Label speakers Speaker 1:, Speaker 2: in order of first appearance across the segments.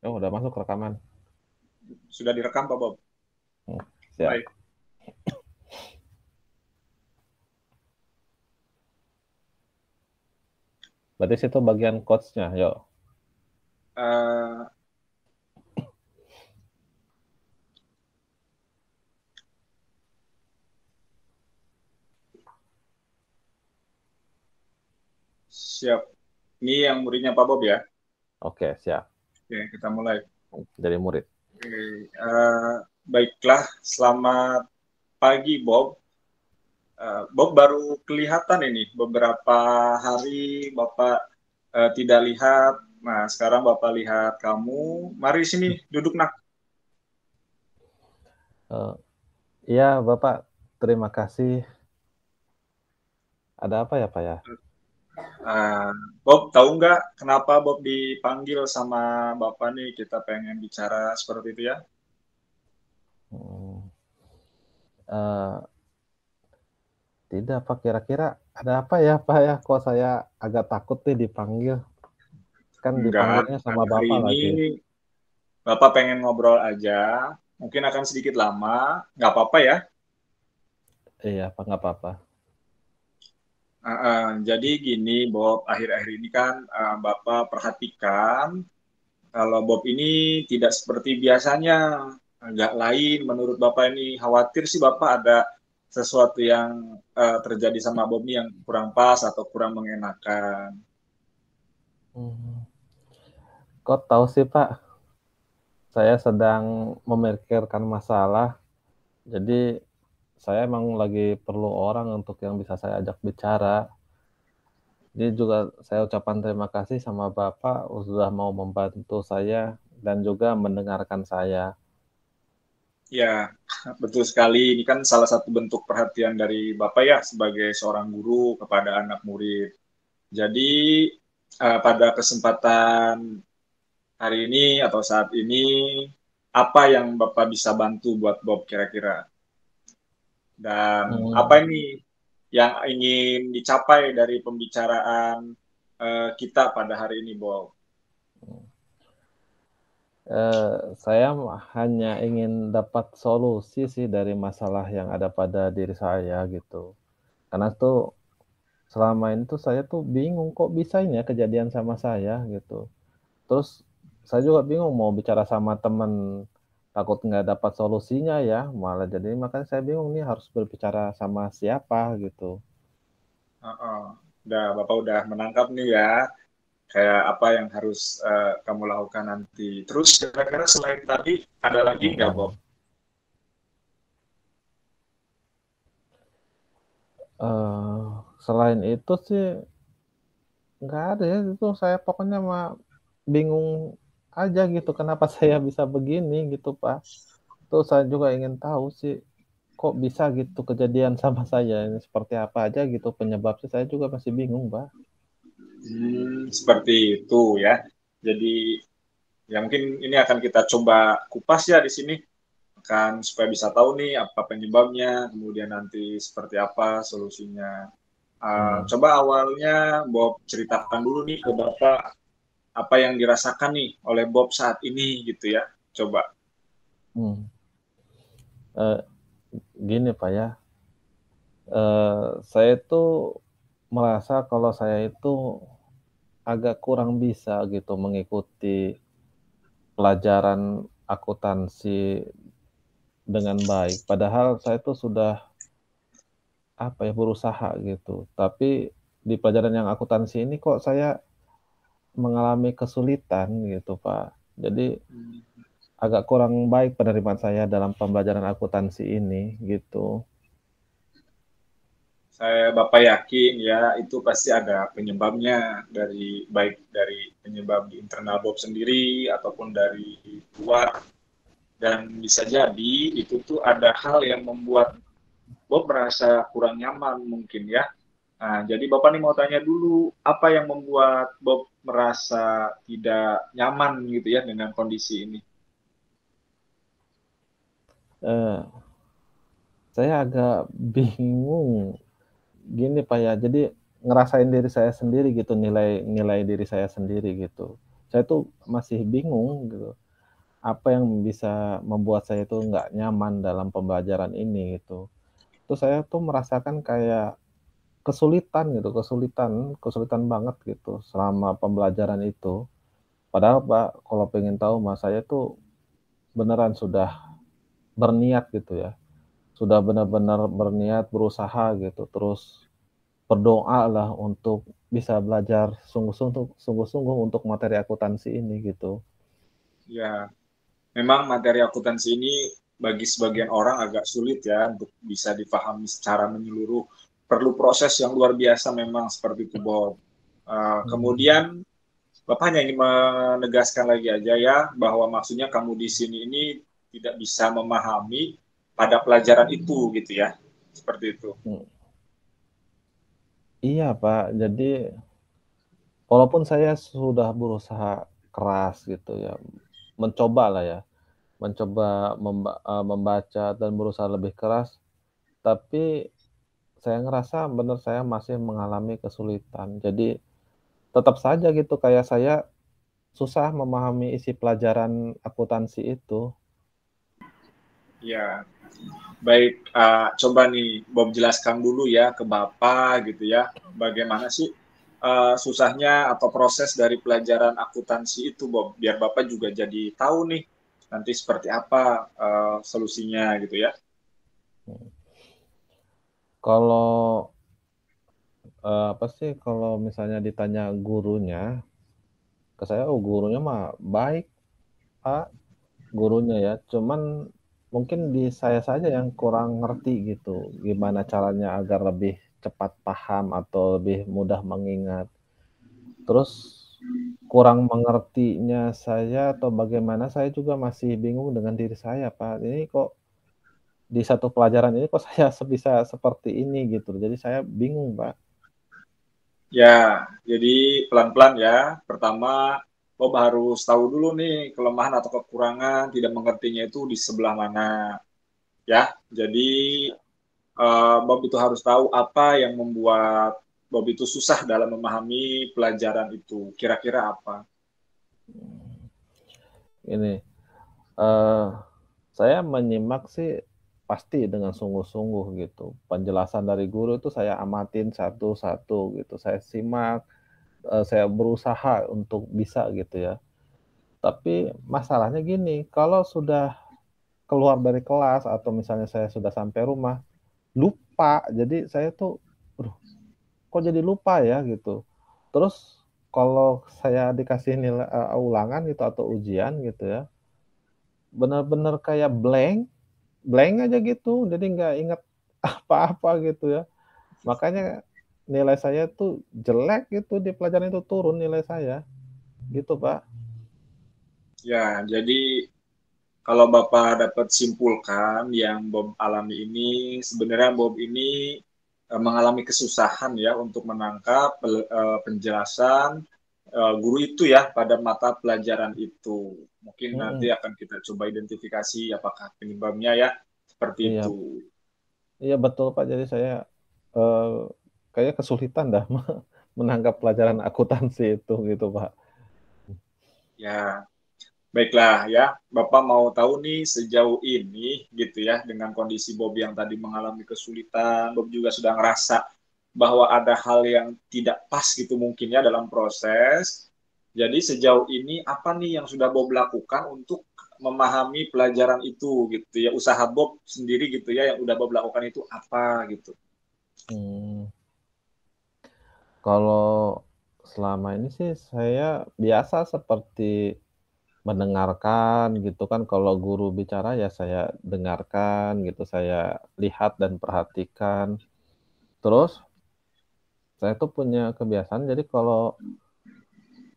Speaker 1: Oh, udah masuk rekaman.
Speaker 2: Sudah direkam, Pak Bob?
Speaker 1: Siap.
Speaker 2: Mulai.
Speaker 1: Berarti situ bagian coach-nya, yuk.
Speaker 2: Eh, Siap. Ini yang muridnya Pak Bob ya?
Speaker 1: Oke, siap.
Speaker 2: Oke, kita mulai.
Speaker 1: Jadi murid.
Speaker 2: Oke, baiklah, selamat pagi Bob. Bob baru kelihatan ini beberapa hari Bapak tidak lihat. Nah, sekarang Bapak lihat kamu. Mari sini duduk nak.
Speaker 1: Uh, iya, Bapak. Terima kasih. Ada apa ya, Pak ya?
Speaker 2: Uh, Bob, tahu nggak kenapa Bob dipanggil sama Bapak nih? Kita pengen bicara seperti itu ya.
Speaker 1: Hmm, uh, tidak, Pak. Kira-kira ada apa ya, Pak ya? Kok saya agak takut nih dipanggil. Kan
Speaker 2: Enggak,
Speaker 1: dipanggilnya sama
Speaker 2: karena hari
Speaker 1: Bapak
Speaker 2: ini
Speaker 1: lagi.
Speaker 2: Bapak pengen ngobrol aja. Mungkin akan sedikit lama, nggak apa-apa ya.
Speaker 1: Iya, Pak. Nggak apa-apa.
Speaker 2: Jadi gini, Bob, akhir-akhir ini kan Bapak perhatikan kalau Bob ini tidak seperti biasanya, agak lain. Menurut Bapak ini khawatir sih Bapak ada sesuatu yang terjadi sama Bob ini yang kurang pas atau kurang mengenakan.
Speaker 1: Hmm. Kok tahu sih, Pak? Saya sedang memikirkan masalah. Jadi saya emang lagi perlu orang untuk yang bisa saya ajak bicara. Jadi juga saya ucapkan terima kasih sama Bapak sudah mau membantu saya dan juga mendengarkan saya.
Speaker 2: Ya, betul sekali. Ini kan salah satu bentuk perhatian dari Bapak ya sebagai seorang guru kepada anak murid. Jadi pada kesempatan hari ini atau saat ini, apa yang Bapak bisa bantu buat Bob kira-kira? Dan apa
Speaker 1: Hmm,
Speaker 2: ini yang ingin dicapai dari pembicaraan kita pada hari ini, Bob?
Speaker 1: saya hanya ingin dapat solusi sih dari masalah yang ada pada diri saya gitu. Karena tuh selama ini tuh saya tuh bingung kok bisa ini ya kejadian sama saya gitu. Terus saya juga bingung mau bicara sama teman, takut nggak dapat solusinya ya, malah jadi makanya saya bingung nih harus berbicara sama siapa gitu.
Speaker 2: Udah, Bapak udah menangkap nih ya, kayak apa yang harus kamu lakukan nanti. Terus kira-kira selain tadi, ada lagi nggak, Bob?
Speaker 1: Mhm. Eee, Selain itu sih nggak ada ya, itu saya pokoknya mah bingung aja gitu kenapa saya bisa begini gitu, Pak. Terus saya juga ingin tahu sih, kok bisa gitu kejadian sama saya ini seperti apa aja gitu penyebabnya saya juga masih bingung, Pak.
Speaker 2: Seperti itu ya. Jadi ya mungkin ini akan kita coba kupas ya di sini, kan supaya bisa tahu nih apa penyebabnya, kemudian nanti seperti apa solusinya.
Speaker 1: Mmm,
Speaker 2: Coba awalnya Bob ceritakan dulu nih ke Bapak apa yang dirasakan nih oleh Bob saat ini gitu ya. Coba.
Speaker 1: mhm, eee, gini, Pak, ya, saya itu merasa kalau saya itu agak kurang bisa gitu mengikuti pelajaran akuntansi dengan baik. Padahal saya tuh sudah, apa ya, berusaha gitu. Tapi di pelajaran yang akuntansi ini kok saya mengalami kesulitan gitu, Pak. Jadi agak kurang baik penerimaan saya dalam pembelajaran akuntansi ini gitu.
Speaker 2: Bapak yakin ya itu pasti ada penyebabnya, dari baik dari penyebab di internal Bob sendiri ataupun dari luar, dan bisa jadi itu tuh ada hal yang membuat Bob merasa kurang nyaman mungkin ya. Nah, jadi Bapak nih mau tanya dulu, apa yang membuat Bob merasa tidak nyaman gitu ya dengan kondisi ini?
Speaker 1: Eee, saya agak bingung gini, Pak, ya, jadi ngerasain diri saya sendiri gitu, nilai nilai diri saya sendiri gitu. saya tuh masih bingung gitu, apa yang bisa membuat saya itu nggak nyaman dalam pembelajaran ini gitu. Terus saya tuh merasakan kayak kesulitan gitu, kesulitan banget gitu selama pembelajaran itu. Padahal Pak, kalau pengen tahu Mas, saya tuh beneran sudah berniat gitu ya, sudah benar-benar berniat, berusaha gitu, terus berdoalah untuk bisa belajar sungguh-sungguh untuk materi akuntansi ini gitu.
Speaker 2: Ya, memang materi akuntansi ini bagi sebagian orang agak sulit ya untuk bisa dipahami secara menyeluruh. Perlu proses yang luar biasa memang seperti itu, Bob.
Speaker 1: Mhm.
Speaker 2: Kemudian Bapak hanya ingin menegaskan lagi aja ya bahwa maksudnya kamu di sini ini tidak bisa memahami pada pelajaran itu gitu ya. Seperti itu.
Speaker 1: Mhm. Iya Pak, jadi walaupun saya sudah berusaha keras gitu ya, mencobalah ya, membaca dan berusaha lebih keras, tapi saya ngerasa bener saya masih mengalami kesulitan. Jadi tetap saja gitu kayak saya susah memahami isi pelajaran akuntansi itu.
Speaker 2: Ya, baik. Coba nih Bob jelaskan dulu ya ke Bapak gitu ya. Bagaimana sih susahnya atau proses dari pelajaran akuntansi itu, Bob? Biar Bapak juga jadi tahu nih nanti seperti apa solusinya gitu ya.
Speaker 1: Mhm. Kalau, apa sih, kalau misalnya ditanya gurunya, ke saya, oh gurunya mah baik, Pak, gurunya ya. Cuman mungkin di saya saja yang kurang ngerti gitu, gimana caranya agar lebih cepat paham atau lebih mudah mengingat. Terus kurang mengertinya saya atau bagaimana, saya juga masih bingung dengan diri saya, Pak. Ini kok di satu pelajaran ini kok saya bisa seperti ini gitu. Jadi saya bingung, Pak.
Speaker 2: Ya, jadi pelan-pelan ya. Pertama, Bob harus tahu dulu nih kelemahan atau kekurangan tidak mengertinya itu di sebelah mana ya. Jadi Bob itu harus tahu apa yang membuat Bob itu susah dalam memahami pelajaran itu. Kira-kira apa?
Speaker 1: Ini, eee, saya menyimak sih pasti dengan sungguh-sungguh gitu. Penjelasan dari guru itu saya amatin satu-satu gitu. Saya simak, saya berusaha untuk bisa gitu ya. Tapi masalahnya gini, kalau sudah keluar dari kelas atau misalnya saya sudah sampai rumah, lupa. Jadi saya tuh, "Aduh, kok jadi lupa ya?" Gitu. Terus kalau saya dikasih nilai ulangan gitu atau ujian gitu ya, bener-bener kayak blank, blank aja gitu, jadi nggak inget apa-apa gitu ya. Makanya nilai saya tuh jelek gitu di pelajaran itu, turun nilai saya, gitu Pak.
Speaker 2: Ya, jadi kalau Bapak dapat simpulkan yang Bob alami ini, sebenarnya Bob ini mengalami kesusahan ya untuk menangkap penjelasan guru itu ya pada mata pelajaran itu. Mungkin nanti
Speaker 1: Mhm,
Speaker 2: akan kita coba identifikasi apakah penyebabnya ya seperti
Speaker 1: iya
Speaker 2: itu.
Speaker 1: iya betul Pak, jadi saya, eee, kayaknya kesulitan dah menangkap pelajaran akuntansi itu gitu Pak.
Speaker 2: Ya, baiklah ya. Bapak mau tahu nih sejauh ini gitu ya dengan kondisi Bob yang tadi mengalami kesulitan, Bob juga sudah ngerasa bahwa ada hal yang tidak pas gitu mungkin ya dalam proses. Jadi sejauh ini apa nih yang sudah Bob lakukan untuk memahami pelajaran itu gitu ya. Usaha Bob sendiri gitu ya yang udah Bob lakukan itu apa gitu.
Speaker 1: Mmm, kalau selama ini sih saya biasa seperti mendengarkan gitu kan, kalau guru bicara ya saya dengarkan gitu, saya lihat dan perhatikan. Terus saya tuh punya kebiasaan, jadi kalau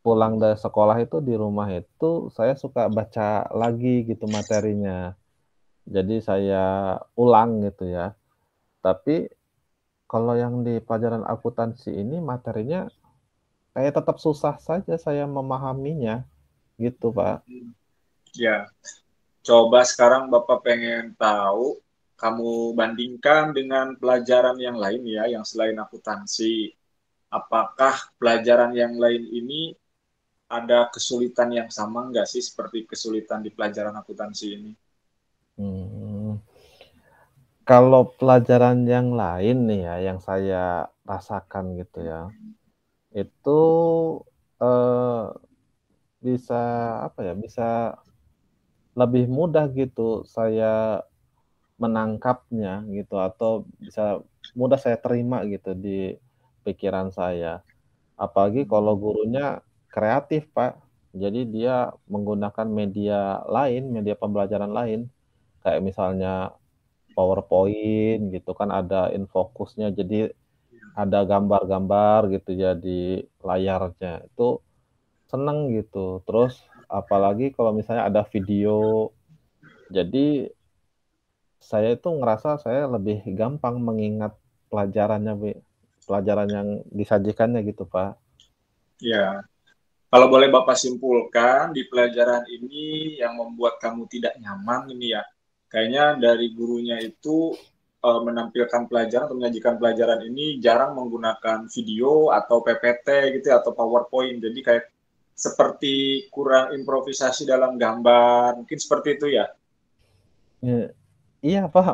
Speaker 1: pulang dari sekolah itu di rumah itu saya suka baca lagi gitu materinya. Jadi saya ulang gitu ya. Tapi kalau yang di pelajaran akuntansi ini materinya kayak tetap susah saja saya memahaminya gitu, Pak.
Speaker 2: Ya, coba sekarang Bapak pengen tahu, kamu bandingkan dengan pelajaran yang lain ya, yang selain akuntansi. Apakah pelajaran yang lain ini ada kesulitan yang sama nggak sih seperti kesulitan di pelajaran akuntansi ini?
Speaker 1: Hmm, kalau pelajaran yang lain nih ya, yang saya rasakan gitu ya, itu, eee, bisa apa ya, bisa lebih mudah gitu saya menangkapnya gitu, atau bisa mudah saya terima gitu di pikiran saya. Apalagi kalau gurunya kreatif, Pak. Jadi dia menggunakan media lain, media pembelajaran lain, kayak misalnya PowerPoint gitu kan ada infocusnya, jadi ada gambar-gambar gitu ya di layarnya, itu seneng gitu. Terus apalagi kalau misalnya ada video, jadi saya itu ngerasa saya lebih gampang mengingat pelajarannya, pelajaran yang disajikannya gitu, Pak.
Speaker 2: Ya, kalau boleh Bapak simpulkan di pelajaran ini yang membuat kamu tidak nyaman ini ya, kayaknya dari gurunya itu menampilkan pelajaran atau menyajikan pelajaran ini jarang menggunakan video atau PPT gitu ya, atau PowerPoint. Jadi kayak seperti kurang improvisasi dalam gambar, mungkin seperti itu ya.
Speaker 1: Iya iya, Pak,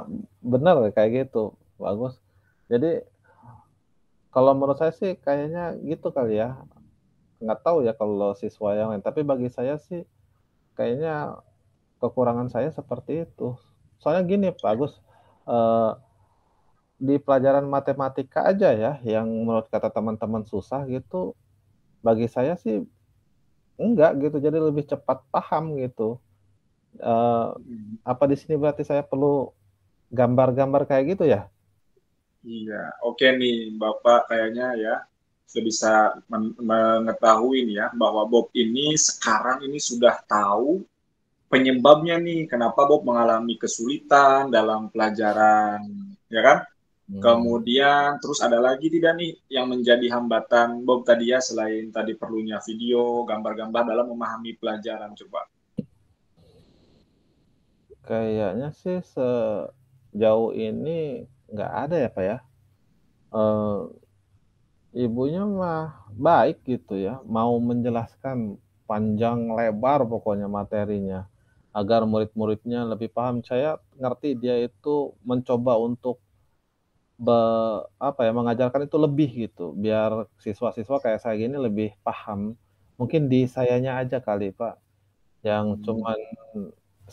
Speaker 1: bener kayak gitu, bagus. Jadi kalau menurut saya sih kayaknya gitu kali ya, nggak tahu ya kalau siswa yang lain, tapi bagi saya sih kayaknya kekurangan saya seperti itu. Soalnya gini Pak Agus, eee, di pelajaran matematika aja ya, yang menurut kata teman-teman susah gitu, bagi saya sih enggak gitu, jadi lebih cepat paham gitu. Eee, apa di sini berarti saya perlu gambar-gambar kayak gitu ya?
Speaker 2: Iya, oke nih Bapak kayaknya ya sudah bisa mengetahui nih ya bahwa Bob ini sekarang ini sudah tahu penyebabnya nih kenapa Bob mengalami kesulitan dalam pelajaran, ya kan?
Speaker 1: Mmm,
Speaker 2: Kemudian terus ada lagi tidak nih yang menjadi hambatan Bob tadi ya selain tadi perlunya video, gambar-gambar dalam memahami pelajaran coba.
Speaker 1: kayaknya sih sejauh ini nggak ada ya, Pak, ya. Eee, ibunya mah baik gitu ya, mau menjelaskan panjang lebar pokoknya materinya, agar murid-muridnya lebih paham. Saya ngerti dia itu mencoba untuk apa ya, mengajarkan itu lebih gitu, biar siswa-siswa kayak saya gini lebih paham. Mungkin di sayanya aja kali, Pak, yang
Speaker 2: Hmm,
Speaker 1: cuman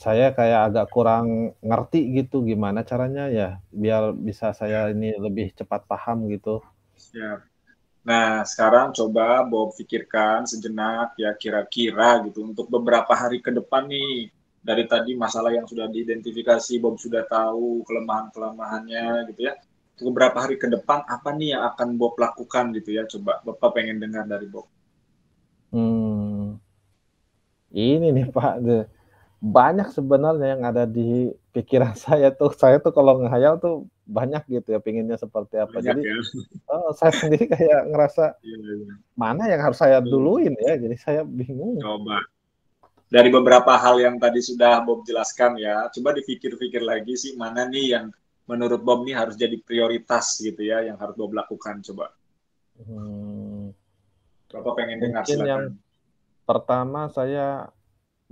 Speaker 1: saya kayak agak kurang ngerti gitu, gimana caranya ya, biar bisa saya ini lebih cepat paham gitu.
Speaker 2: siap. Nah, sekarang coba Bob pikirkan sejenak ya kira-kira gitu untuk beberapa hari ke depan nih. Dari tadi masalah yang sudah diidentifikasi, Bob sudah tahu kelemahan-kelemahannya gitu ya. Untuk beberapa hari ke depan apa nih yang akan Bob lakukan gitu ya? Coba Bapak pengen dengar dari Bob.
Speaker 1: Mmm, ini nih, Pak, banyak sebenarnya yang ada di pikiran saya tuh kalau ngehayal tuh banyak gitu ya, pengennya seperti apa.
Speaker 2: Banyak
Speaker 1: Jadi
Speaker 2: ya.
Speaker 1: saya sendiri kayak ngerasa,
Speaker 2: Iya, iya.
Speaker 1: mana yang harus saya
Speaker 2: Hmm,
Speaker 1: duluin ya, jadi saya bingung.
Speaker 2: coba. Dari beberapa hal yang tadi sudah Bob jelaskan ya, coba dipikir-pikir lagi sih mana nih yang menurut Bob nih harus jadi prioritas gitu ya, yang harus Bob lakukan. Coba.
Speaker 1: Mmm,
Speaker 2: Bapak pengen dengar,
Speaker 1: mungkin yang
Speaker 2: silakan.
Speaker 1: pertama saya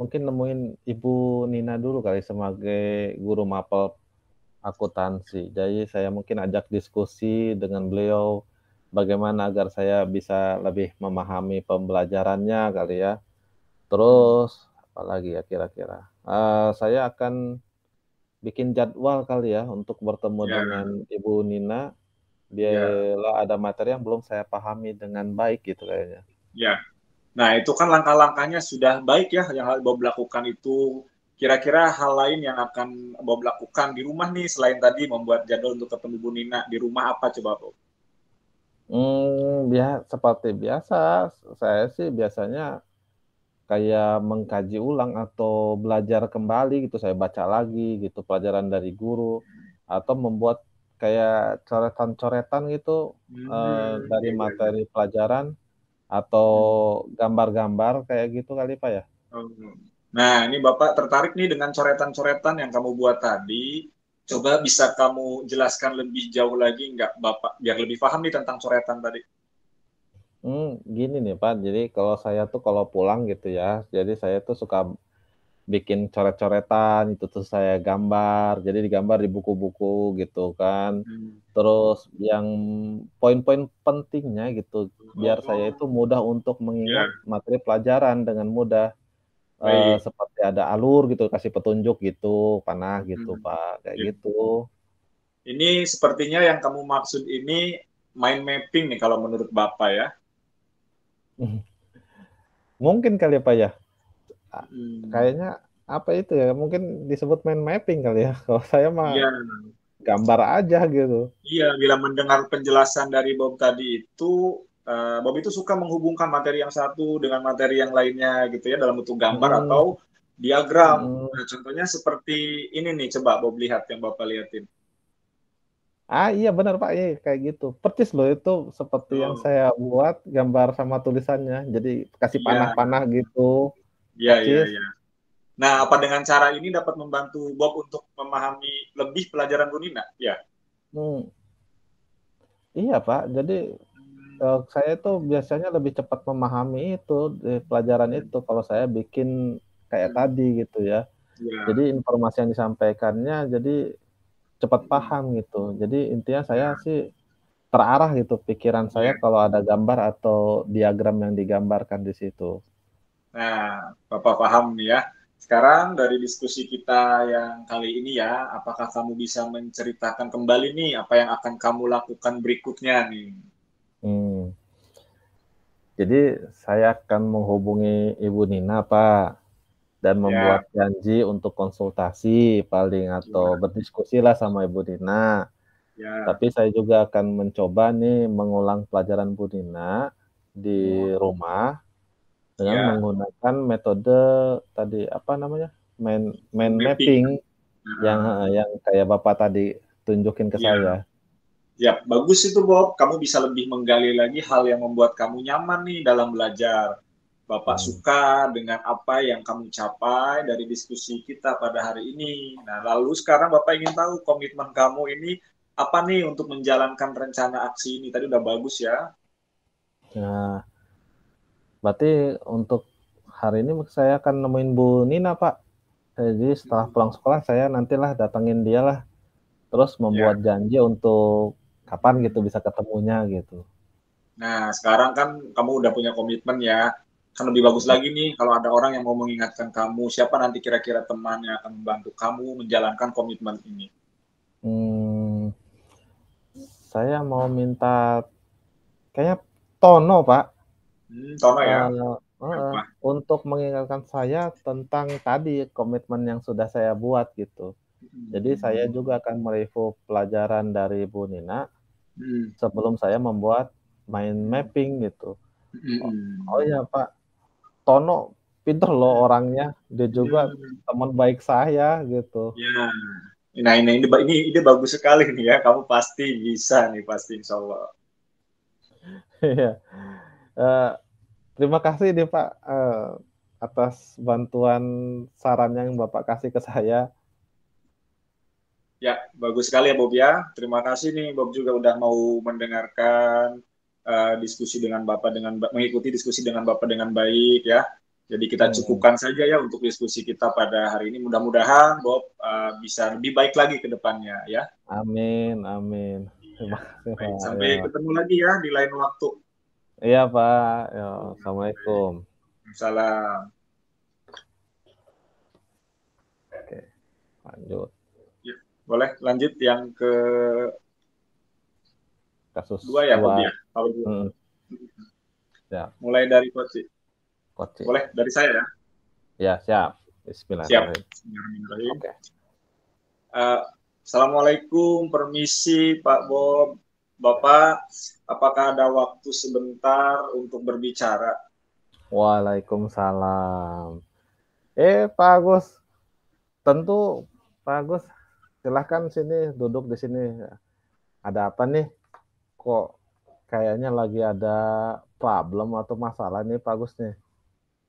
Speaker 1: mungkin nemuin Ibu Nina dulu kali sebagai guru mapel akuntansi. Jadi saya mungkin ajak diskusi dengan beliau, bagaimana agar saya bisa lebih memahami pembelajarannya kali ya.
Speaker 2: Hmm.
Speaker 1: Terus apalagi ya kira-kira, saya akan bikin jadwal kali ya untuk bertemu
Speaker 2: Ya,
Speaker 1: dengan Ibu Nina,
Speaker 2: ya,
Speaker 1: bila ada materi yang belum saya pahami dengan baik gitu kayaknya.
Speaker 2: ya. Nah, itu kan langkah-langkahnya sudah baik ya yang harus Bob lakukan itu. Kira-kira hal lain yang akan Bob lakukan di rumah nih selain tadi membuat jadwal untuk ketemu Bu Nina di rumah apa coba Bob?
Speaker 1: Seperti biasa, saya sih biasanya kayak mengkaji ulang atau belajar kembali gitu, saya baca lagi gitu pelajaran dari guru, atau membuat kayak coretan-coretan gitu, dari
Speaker 2: Iya, iya, iya.
Speaker 1: materi pelajaran atau
Speaker 2: Hmm.
Speaker 1: gambar-gambar kayak gitu kali, Pak, ya?
Speaker 2: Oh. Nah, ini Bapak tertarik nih dengan coretan-coretan yang kamu buat tadi. Coba bisa kamu jelaskan lebih jauh lagi nggak Bapak, biar lebih paham nih tentang coretan tadi.
Speaker 1: Gini nih Pak, jadi kalau saya tuh kalau pulang gitu ya, jadi saya tuh suka bikin coret-coretan, itu tuh saya gambar, jadi digambar di buku-buku gitu kan.
Speaker 2: Hmm.
Speaker 1: Terus yang poin-poin pentingnya gitu, biar saya
Speaker 2: Oh,
Speaker 1: itu mudah untuk mengingat
Speaker 2: ya,
Speaker 1: materi pelajaran dengan mudah,
Speaker 2: baik.
Speaker 1: seperti ada alur gitu, kasih petunjuk gitu, panah gitu
Speaker 2: Hmm.
Speaker 1: Pak, kayak
Speaker 2: Ya.
Speaker 1: gitu.
Speaker 2: Ini sepertinya yang kamu maksud ini mind mapping nih kalau menurut Bapak ya.
Speaker 1: Mungkin kali ya Pak ya? A
Speaker 2: Hmm.
Speaker 1: Kayaknya apa itu ya, mungkin disebut mind mapping kali ya? Kalau saya mah
Speaker 2: Iya,
Speaker 1: gambar aja gitu.
Speaker 2: iya. Bila mendengar penjelasan dari Bob tadi itu, Bob itu suka menghubungkan materi yang satu dengan materi yang lainnya gitu ya dalam bentuk gambar
Speaker 1: Mhm,
Speaker 2: atau diagram.
Speaker 1: mhm.
Speaker 2: Nah, contohnya seperti ini nih, coba Bob lihat yang Bapak lihatin.
Speaker 1: Iya benar Pak, iya kayak gitu. Persis loh itu seperti yang
Speaker 2: Oh,
Speaker 1: saya buat gambar sama tulisannya. Jadi kasih
Speaker 2: iya,
Speaker 1: panah-panah gitu,
Speaker 2: iya, iya,
Speaker 1: persis.
Speaker 2: iya. Nah, apa dengan cara ini dapat membantu Bob untuk memahami lebih pelajaran Bu Nina? Ya.
Speaker 1: Mmm, iya Pak, jadi, saya itu biasanya lebih cepat memahami itu, di pelajaran
Speaker 2: Hmm.
Speaker 1: itu kalau saya bikin kayak
Speaker 2: Hmm.
Speaker 1: tadi gitu ya. Jadi
Speaker 2: Ya.
Speaker 1: informasi yang disampaikannya jadi cepat
Speaker 2: Hmm.
Speaker 1: paham gitu. Jadi intinya saya
Speaker 2: Ya.
Speaker 1: sih terarah gitu pikiran saya
Speaker 2: Ya.
Speaker 1: kalau ada gambar atau diagram yang digambarkan di situ.
Speaker 2: Nah, Bapak paham nih ya. Sekarang dari diskusi kita yang kali ini ya, apakah kamu bisa menceritakan kembali nih apa yang akan kamu lakukan berikutnya nih?
Speaker 1: Mmm, jadi saya akan menghubungi Ibu Nina, Pak, dan membuat
Speaker 2: Ya,
Speaker 1: janji untuk konsultasi paling atau
Speaker 2: ya,
Speaker 1: berdiskusilah sama Ibu Nina.
Speaker 2: ya,
Speaker 1: Tapi saya juga akan mencoba nih mengulang pelajaran Bu Nina di
Speaker 2: oh,
Speaker 1: rumah dengan
Speaker 2: ya,
Speaker 1: menggunakan metode tadi, apa namanya, mind
Speaker 2: mapping.
Speaker 1: mapping yang
Speaker 2: Nah,
Speaker 1: heeh, yang kayak Bapak tadi tunjukin ke
Speaker 2: ya,
Speaker 1: saya.
Speaker 2: ya, bagus itu Bob. Kamu bisa lebih menggali lagi hal yang membuat kamu nyaman nih dalam belajar. Bapak
Speaker 1: Mmm,
Speaker 2: suka dengan apa yang kamu capai dari diskusi kita pada hari ini. Nah, lalu sekarang Bapak ingin tahu komitmen kamu ini apa nih untuk menjalankan rencana aksi ini. Tadi udah bagus ya.
Speaker 1: nah, berarti untuk hari ini saya akan nemuin Bu Nina, Pak. Jadi setelah pulang sekolah saya nantilah datengin dialah, terus
Speaker 2: Ya.
Speaker 1: membuat janji untuk kapan gitu
Speaker 2: Hmm.
Speaker 1: bisa ketemunya gitu.
Speaker 2: Nah, sekarang kan kamu udah punya komitmen ya. Kan lebih bagus
Speaker 1: Mhm.
Speaker 2: lagi nih kalau ada orang yang mau mengingatkan kamu, siapa nanti kira-kira teman yang akan membantu kamu menjalankan komitmen ini.
Speaker 1: Mmm, saya mau minta kayaknya Tono, Pak,
Speaker 2: Tono ya.
Speaker 1: heeh,
Speaker 2: Apa?
Speaker 1: untuk mengingatkan saya tentang tadi komitmen yang sudah saya buat gitu. Jadi saya
Speaker 2: Hmm.
Speaker 1: juga akan mereview pelajaran dari Bu Nina
Speaker 2: Hmm.
Speaker 1: sebelum saya membuat mind
Speaker 2: Hmm.
Speaker 1: mapping gitu. Oh oh
Speaker 2: Hmm.
Speaker 1: iya, Pak, Tono pinter loh orangnya, dia juga
Speaker 2: Hmm.
Speaker 1: teman baik saya gitu.
Speaker 2: Ya. Nah, ini ide bagus sekali nih ya. Kamu pasti bisa nih, pasti insya Allah.
Speaker 1: Iya, eee, terima kasih nih, Pak, atas bantuan saran yang Bapak kasih ke saya.
Speaker 2: Ya, bagus sekali ya Bob ya. Terima kasih nih Bob juga udah mau mendengarkan diskusi dengan Bapak mengikuti diskusi dengan Bapak dengan baik ya. Jadi kita
Speaker 1: Mhm,
Speaker 2: cukupkan saja ya untuk diskusi kita pada hari ini. Mudah-mudahan Bob bisa lebih baik lagi ke depannya ya.
Speaker 1: amin amin.
Speaker 2: Iya,
Speaker 1: Terima kasih,
Speaker 2: baik.
Speaker 1: Pak,
Speaker 2: Sampai
Speaker 1: ya.
Speaker 2: ketemu lagi ya di lain waktu.
Speaker 1: Iya, Pak, yo,
Speaker 2: Iya, baik.
Speaker 1: assalamualaikum.
Speaker 2: Salam.
Speaker 1: Oke, lanjut,
Speaker 2: Ya, boleh lanjut yang kedua
Speaker 1: kasus
Speaker 2: ya Bob
Speaker 1: 2,
Speaker 2: ya. Kalau dua.
Speaker 1: mhm, siap,
Speaker 2: Mulai dari Coach.
Speaker 1: Koci.
Speaker 2: Boleh dari saya ya.
Speaker 1: Ya, siap.
Speaker 2: Siap.
Speaker 1: Bismillahirrahmanirrahim.
Speaker 2: Bismillahirrahmanirrahim.
Speaker 1: Oke.
Speaker 2: Eh, Assalamualaikum, permisi Pak Bob. Bapak, apakah ada waktu sebentar untuk berbicara?
Speaker 1: Waalaikumsalam. Pak Agus, tentu Pak Agus, silahkan sini, duduk di sini. Ada apa nih? Kok kayaknya lagi ada problem atau masalah nih Pak Agus nih?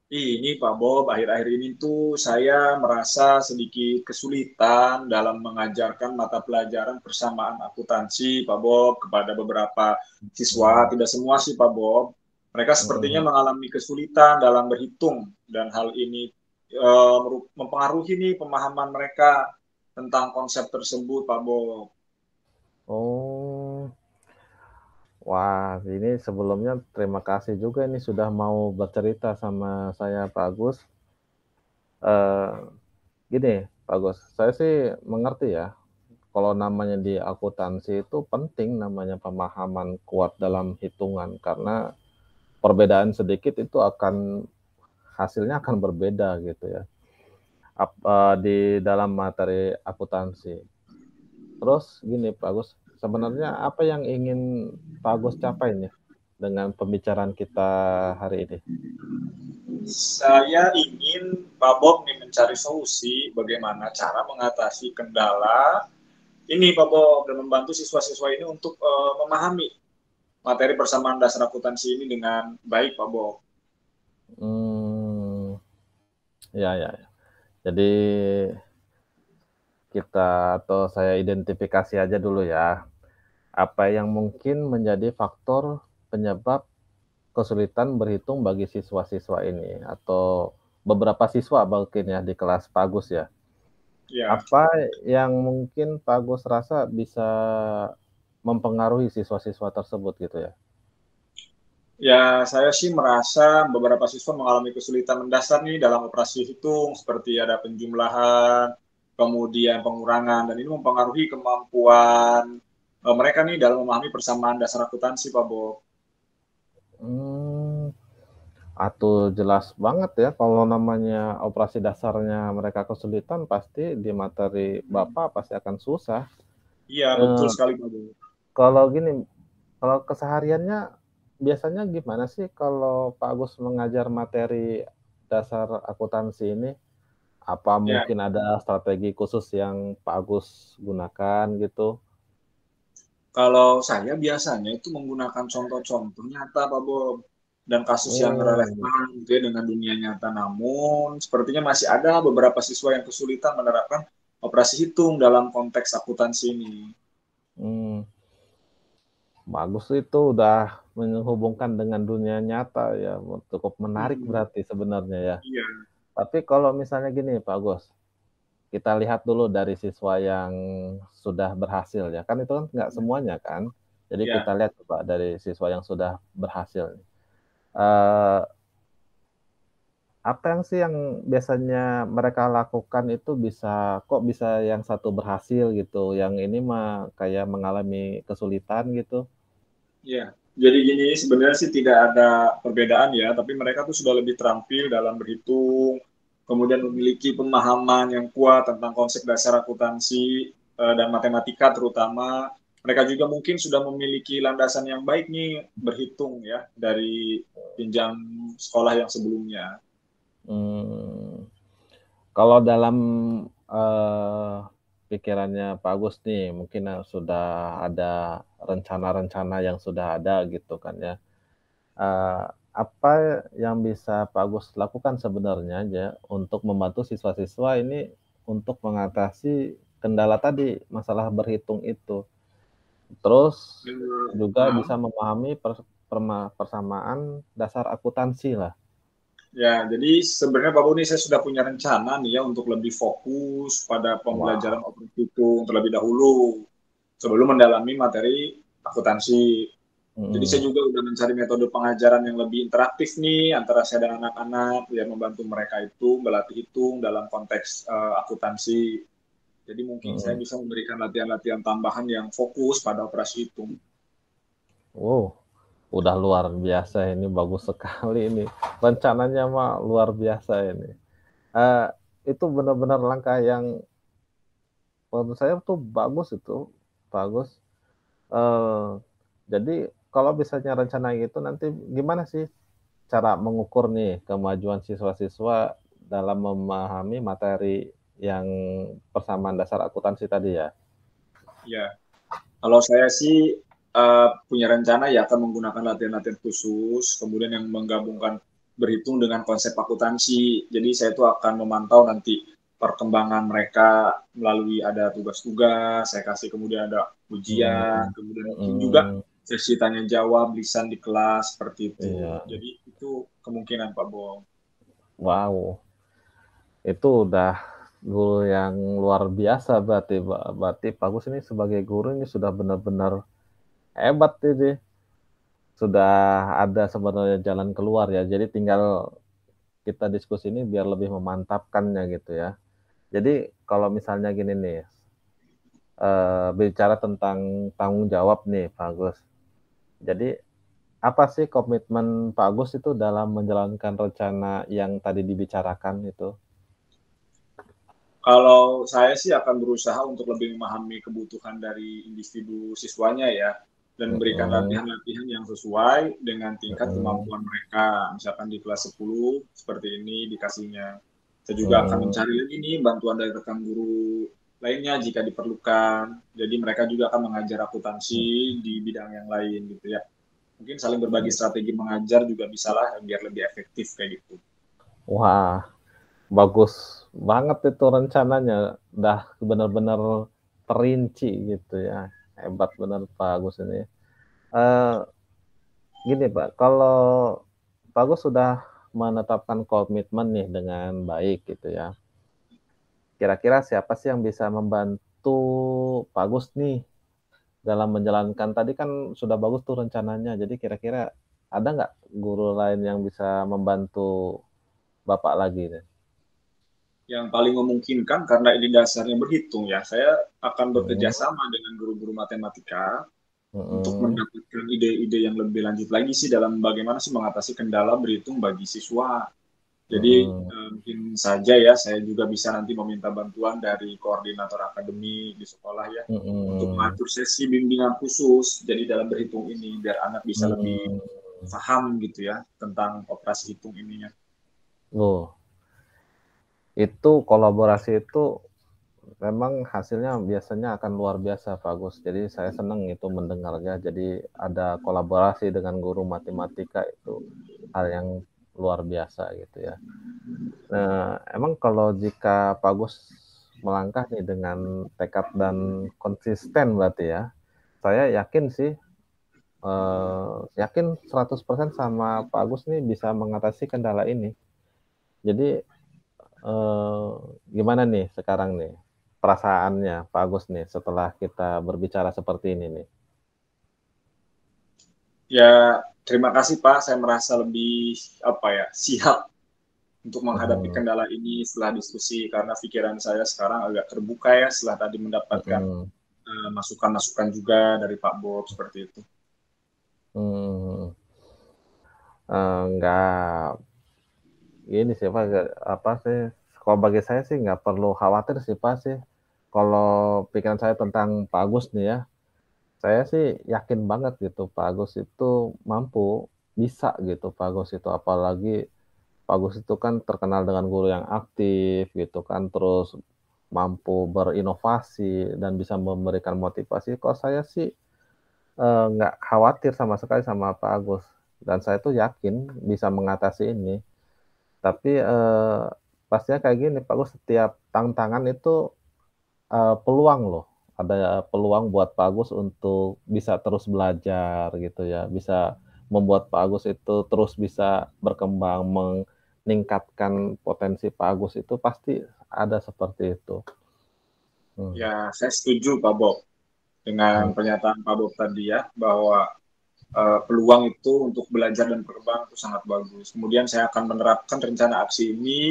Speaker 2: Ini Pak Bob, akhir-akhir ini tuh saya merasa sedikit kesulitan dalam mengajarkan mata pelajaran persamaan akuntansi Pak Bob kepada beberapa siswa.
Speaker 1: Hmm,
Speaker 2: Tidak semua sih Pak Bob. Mereka sepertinya
Speaker 1: mm.
Speaker 2: mengalami kesulitan dalam berhitung dan hal ini mempengaruhi nih pemahaman mereka tentang konsep tersebut, Pak Bob.
Speaker 1: Oh, wah, ini sebelumnya terima kasih juga ini sudah mau bercerita sama saya, Pak Agus. Eee, Gini, Pak Agus, saya sih mengerti ya, kalau namanya di akuntansi itu penting namanya pemahaman kuat dalam hitungan, karena perbedaan sedikit itu hasilnya akan berbeda gitu ya, di dalam materi akuntansi. Terus gini Pak Agus, sebenarnya apa yang ingin Pak Agus capai nih dengan pembicaraan kita hari ini?
Speaker 2: Saya ingin Pak Bob nih mencari solusi bagaimana cara mengatasi kendala ini Pak Bob dan membantu siswa-siswa ini untuk memahami materi persamaan dasar akuntansi ini dengan baik Pak Bob.
Speaker 1: Hmm, ya ya ya. Jadi saya identifikasi aja dulu ya, apa yang mungkin menjadi faktor penyebab kesulitan berhitung bagi siswa-siswa ini, atau beberapa siswa mungkin ya di kelas Pak Agus ya.
Speaker 2: Ya,
Speaker 1: Apa yang mungkin Pak Agus rasa bisa mempengaruhi siswa-siswa tersebut gitu ya?
Speaker 2: ya saya sih merasa beberapa siswa mengalami kesulitan mendasar nih dalam operasi hitung seperti ada penjumlahan, kemudian pengurangan dan ini mempengaruhi kemampuan mereka nih dalam memahami persamaan dasar akuntansi Pak Bob.
Speaker 1: Mmm, jelas banget ya kalau namanya operasi dasarnya mereka kesulitan pasti di materi Bapak pasti akan susah.
Speaker 2: Iya, betul
Speaker 1: Eee,
Speaker 2: sekali Pak Bob.
Speaker 1: Kalau gini, kalau kesehariannya biasanya gimana sih kalau Pak Agus mengajar materi dasar akuntansi ini? Apa
Speaker 2: Ya,
Speaker 1: mungkin ada strategi khusus yang Pak Agus gunakan gitu?
Speaker 2: kalau saya biasanya itu menggunakan contoh-contoh nyata, Pak Bob, dan kasus yang
Speaker 1: Oh,
Speaker 2: relevan gitu ya dengan dunia nyata. Namun, sepertinya masih ada beberapa siswa yang kesulitan menerapkan operasi hitung dalam konteks akuntansi ini.
Speaker 1: mmm, bagus itu udah menghubungkan dengan dunia nyata ya, cukup menarik
Speaker 2: Hmm,
Speaker 1: berarti sebenarnya ya.
Speaker 2: iya,
Speaker 1: Tapi kalau misalnya gini Pak Agus, kita lihat dulu dari siswa yang sudah berhasil ya, kan itu kan nggak semuanya kan. Jadi kita
Speaker 2: ya,
Speaker 1: lihat coba dari siswa yang sudah berhasil, eee, apa yang sih yang biasanya mereka lakukan itu kok bisa yang satu berhasil gitu, yang ini mah kayak mengalami kesulitan gitu?
Speaker 2: ya. Jadi gini, sebenarnya sih tidak ada perbedaan ya, tapi mereka tuh sudah lebih terampil dalam berhitung, kemudian memiliki pemahaman yang kuat tentang konsep dasar akuntansi dan matematika terutama. Mereka juga mungkin sudah memiliki landasan yang baik nih berhitung ya dari jenjang sekolah yang sebelumnya.
Speaker 1: Mmm, Kalau dalam, eee, pikirannya Pak Agus nih, mungkin, sudah ada rencana-rencana yang sudah ada gitu kan ya, apa yang bisa Pak Agus lakukan sebenarnya aja untuk membantu siswa-siswa ini untuk mengatasi kendala tadi, masalah berhitung itu? Terus juga
Speaker 2: Uh,
Speaker 1: bisa memahami persamaan dasar akuntansi lah.
Speaker 2: Ya, jadi sebenarnya Pak Boni saya sudah punya rencana nih ya untuk lebih fokus pada pembelajaran
Speaker 1: Wah,
Speaker 2: operasi hitung terlebih dahulu sebelum mendalami materi akuntansi. Jadi saya
Speaker 1: mhm,
Speaker 2: juga udah mencari metode pengajaran yang lebih interaktif nih antara saya dan anak-anak ya membantu mereka itu berlatih hitung dalam konteks akuntansi. Jadi mungkin saya
Speaker 1: mhm.
Speaker 2: bisa memberikan latihan-latihan tambahan yang fokus pada operasi hitung.
Speaker 1: Wow, udah luar biasa ini, bagus sekali ini. Rencananya mah luar biasa ini. Eee, itu benar-benar langkah yang menurut saya tuh bagus itu, bagus. Eee, jadi kalau misalnya rencana gitu nanti gimana sih cara mengukur nih kemajuan siswa-siswa dalam memahami materi yang persamaan dasar akuntansi tadi ya?
Speaker 2: Ya, kalau saya sih punya rencana ya akan menggunakan latihan-latihan khusus, kemudian yang menggabungkan berhitung dengan konsep akuntansi. Jadi saya itu akan memantau nanti perkembangan mereka melalui ada tugas-tugas, saya kasih kemudian ada ujian,
Speaker 1: Mhm,
Speaker 2: kemudian mungkin juga
Speaker 1: mhm.
Speaker 2: sesi tanya jawab, lisan di kelas seperti itu.
Speaker 1: Iya.
Speaker 2: Jadi itu kemungkinan Pak Bo.
Speaker 1: Wow, itu udah guru yang luar biasa berarti, berarti Pak Gus ini sebagai guru ini sudah benar-benar hebat ini. Sudah ada sebenarnya jalan keluar ya, jadi tinggal kita diskusi ini biar lebih memantapkannya gitu ya. Jadi kalau misalnya gini nih, bicara tentang tanggung jawab nih Pak Agus. Jadi apa sih komitmen Pak Agus itu dalam menjalankan rencana yang tadi dibicarakan itu?
Speaker 2: Kalau saya sih akan berusaha untuk lebih memahami kebutuhan dari individu siswanya ya, dan memberikan
Speaker 1: Mhm,
Speaker 2: latihan-latihan yang sesuai dengan tingkat
Speaker 1: mhm,
Speaker 2: kemampuan mereka. Misalkan di kelas 10 seperti ini dikasihnya. Saya juga akan
Speaker 1: mhm,
Speaker 2: mencari lagi nih bantuan dari rekan guru lainnya jika diperlukan. Jadi mereka juga akan mengajar akuntansi di bidang yang lain gitu ya. Mungkin saling berbagi
Speaker 1: mhm.
Speaker 2: strategi mengajar juga bisalah biar lebih efektif kayak gitu.
Speaker 1: Wah, bagus banget itu rencananya, udah benar-benar terinci gitu ya, hebat benar Pak Agus ini. Eee, Gini Pak, kalau Pak Agus sudah menetapkan komitmen nih dengan baik gitu ya, kira-kira siapa sih yang bisa membantu Pak Agus nih dalam menjalankan tadi kan sudah bagus tuh rencananya, jadi kira-kira ada nggak guru lain yang bisa membantu Bapak lagi nih?
Speaker 2: Yang paling memungkinkan karena ini dasarnya berhitung ya, saya akan bekerja
Speaker 1: Mhm,
Speaker 2: sama dengan guru-guru matematika untuk
Speaker 1: mhm,
Speaker 2: mendapatkan ide-ide yang lebih lanjut lagi sih dalam bagaimana sih mengatasi kendala berhitung bagi siswa. Jadi
Speaker 1: mhm,
Speaker 2: mungkin saja ya saya juga bisa nanti meminta bantuan dari koordinator akademi di sekolah ya untuk
Speaker 1: mhm,
Speaker 2: mengatur sesi bimbingan khusus. Jadi dalam berhitung ini biar anak bisa lebih
Speaker 1: mmm,
Speaker 2: paham gitu ya tentang operasi hitung ininya.
Speaker 1: loh, itu kolaborasi itu memang hasilnya biasanya akan luar biasa, Pak Agus. Jadi saya senang itu mendengarnya, jadi ada kolaborasi dengan guru matematika itu hal yang luar biasa gitu ya. Nah, emang kalau jika Pak Agus melangkah nih dengan tekad dan konsisten berarti ya, saya yakin sih, yakin 100% sama Pak Agus nih bisa mengatasi kendala ini. Jadi, eee, gimana nih sekarang nih, perasaannya Pak Agus nih setelah kita berbicara seperti ini nih?
Speaker 2: Ya, terima kasih Pak. Saya merasa lebih apa ya siap untuk menghadapi
Speaker 1: Mhm,
Speaker 2: kendala ini setelah diskusi karena pikiran saya sekarang agak terbuka ya setelah tadi mendapatkan
Speaker 1: mhm,
Speaker 2: masukan-masukan juga dari Pak Bob seperti itu.
Speaker 1: mmm, nggak ini sih Pak, apa sih, kalau bagi saya sih nggak perlu khawatir sih Pak sih, kalau pikiran saya tentang Pak Agus nih ya, saya sih yakin banget gitu Pak Agus itu mampu, bisa gitu Pak Agus itu, apalagi Pak Agus itu kan terkenal dengan guru yang aktif gitu kan, terus mampu berinovasi dan bisa memberikan motivasi. Kalau saya sih, nggak khawatir sama sekali sama Pak Agus, dan saya tuh yakin bisa mengatasi ini. Tapi, pastinya kayak gini Pak Agus, setiap tantangan itu, peluang loh. Ada peluang buat Pak Agus untuk bisa terus belajar gitu ya, bisa membuat Pak Agus itu terus bisa berkembang, meningkatkan potensi Pak Agus itu pasti ada seperti itu. Mmm,
Speaker 2: Ya, saya setuju Pak Bob dengan
Speaker 1: mhm,
Speaker 2: pernyataan Pak Bob tadi ya bahwa peluang itu untuk belajar dan berkembang itu sangat bagus. Kemudian saya akan menerapkan rencana aksi ini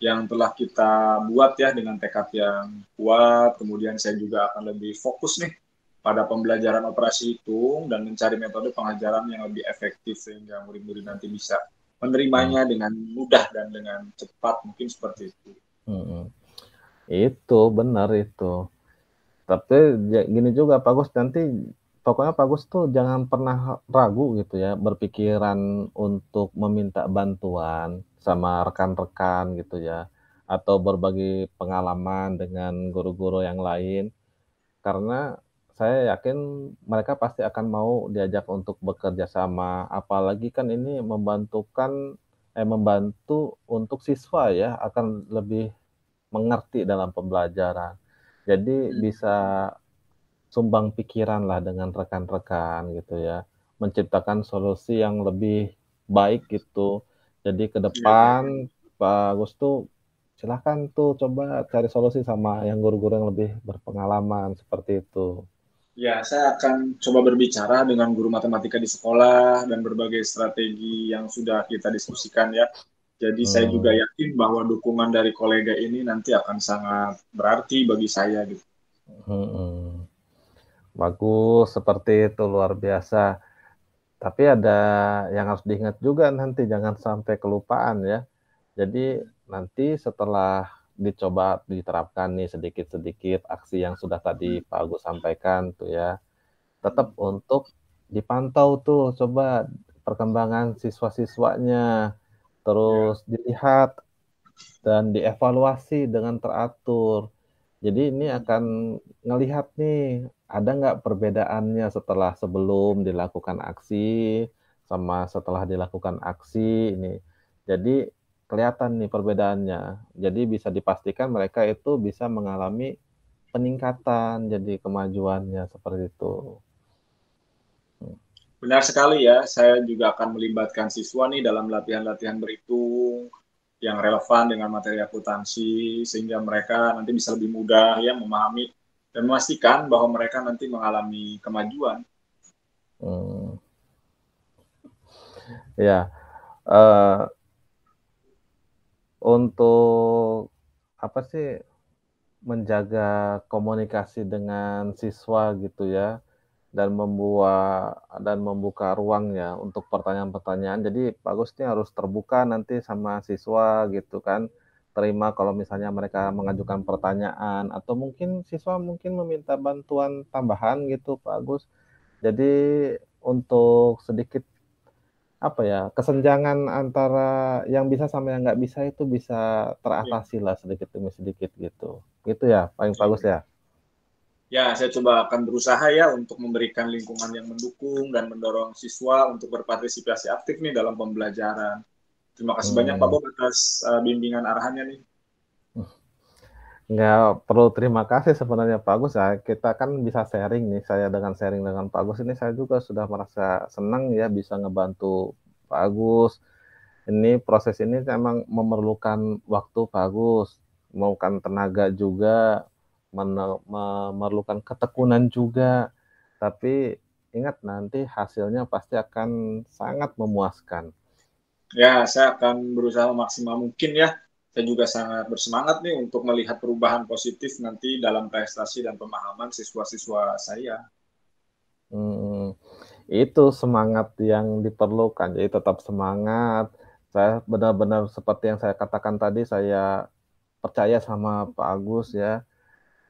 Speaker 2: yang telah kita buat ya dengan tekad yang kuat. Kemudian saya juga akan lebih fokus nih pada pembelajaran operasi hitung dan mencari metode pengajaran yang lebih efektif sehingga murid-murid nanti bisa
Speaker 1: mhm,
Speaker 2: menerimanya dengan mudah dan dengan cepat mungkin seperti itu.
Speaker 1: mhm. Itu, benar itu. Tapi gini juga Pak Gus, nanti pokoknya Pak Gus tuh jangan pernah ragu gitu ya, berpikiran untuk meminta bantuan sama rekan-rekan gitu ya, atau berbagi pengalaman dengan guru-guru yang lain, karena saya yakin mereka pasti akan mau diajak untuk bekerja sama, apalagi kan ini membantu untuk siswa ya, akan lebih mengerti dalam pembelajaran. Jadi bisa sumbang pikiran lah dengan rekan-rekan gitu ya, menciptakan solusi yang lebih baik gitu. Jadi ke
Speaker 2: Iya, iya, iya.
Speaker 1: depan Pak Agus tuh silahkan tuh coba cari solusi sama yang guru-guru yang lebih berpengalaman, seperti itu.
Speaker 2: Ya, saya akan coba berbicara dengan guru matematika di sekolah dan berbagai strategi yang sudah kita diskusikan ya. Jadi saya juga
Speaker 1: Mmm,
Speaker 2: yakin bahwa dukungan dari kolega ini nanti akan sangat berarti bagi saya gitu.
Speaker 1: mhm. Bagus, seperti itu, luar biasa. Tapi ada yang harus diingat juga nanti jangan sampai kelupaan ya. Jadi nanti setelah dicoba diterapkan nih sedikit-sedikit aksi yang sudah tadi Pak Agus sampaikan tuh ya, tetap untuk dipantau tuh coba perkembangan siswa-siswanya,
Speaker 2: Ya,
Speaker 1: terus dilihat dan dievaluasi dengan teratur. Jadi ini akan ngelihat nih, ada nggak perbedaannya setelah sebelum dilakukan aksi, sama setelah dilakukan aksi ini. Jadi kelihatan nih perbedaannya. Jadi bisa dipastikan mereka itu bisa mengalami peningkatan, jadi kemajuannya seperti itu.
Speaker 2: benar sekali ya. Saya juga akan melibatkan siswa nih dalam latihan-latihan berhitung yang relevan dengan materi akuntansi sehingga mereka nanti bisa lebih mudah ya memahami dan memastikan bahwa mereka nanti mengalami kemajuan.
Speaker 1: Mmm, iya, eee, untuk apa sih, menjaga komunikasi dengan siswa gitu ya, dan membuka ruang ya untuk pertanyaan-pertanyaan. Jadi bagus nih harus terbuka nanti sama siswa gitu kan, terima kalau misalnya mereka mengajukan pertanyaan atau mungkin siswa mungkin meminta bantuan tambahan gitu Pak Agus. Jadi untuk sedikit, apa ya, kesenjangan antara yang bisa sama yang nggak bisa itu bisa
Speaker 2: Ya,
Speaker 1: teratasi lah sedikit demi sedikit gitu. Gitu ya paling bagus
Speaker 2: ya.
Speaker 1: ya?
Speaker 2: Ya, saya coba akan berusaha ya untuk memberikan lingkungan yang mendukung dan mendorong siswa untuk berpartisipasi aktif nih dalam pembelajaran. Terima kasih banyak Pak
Speaker 1: Mmm.
Speaker 2: Bob atas bimbingan arahannya nih.
Speaker 1: Nggak perlu terima kasih sebenarnya Pak Agus ya, kita kan bisa sharing nih, saya dengan sharing dengan Pak Agus ini saya juga sudah merasa senang ya bisa ngebantu Pak Agus. Ini proses ini memang memerlukan waktu Pak Agus, memerlukan tenaga juga, memerlukan ketekunan juga, tapi ingat nanti hasilnya pasti akan sangat memuaskan.
Speaker 2: Ya, saya akan berusaha maksimal mungkin ya. Saya juga sangat bersemangat nih untuk melihat perubahan positif nanti dalam prestasi dan pemahaman siswa-siswa saya.
Speaker 1: Mhm. Itu semangat yang diperlukan, jadi tetap semangat. Saya benar-benar seperti yang saya katakan tadi, saya percaya sama Pak Agus ya.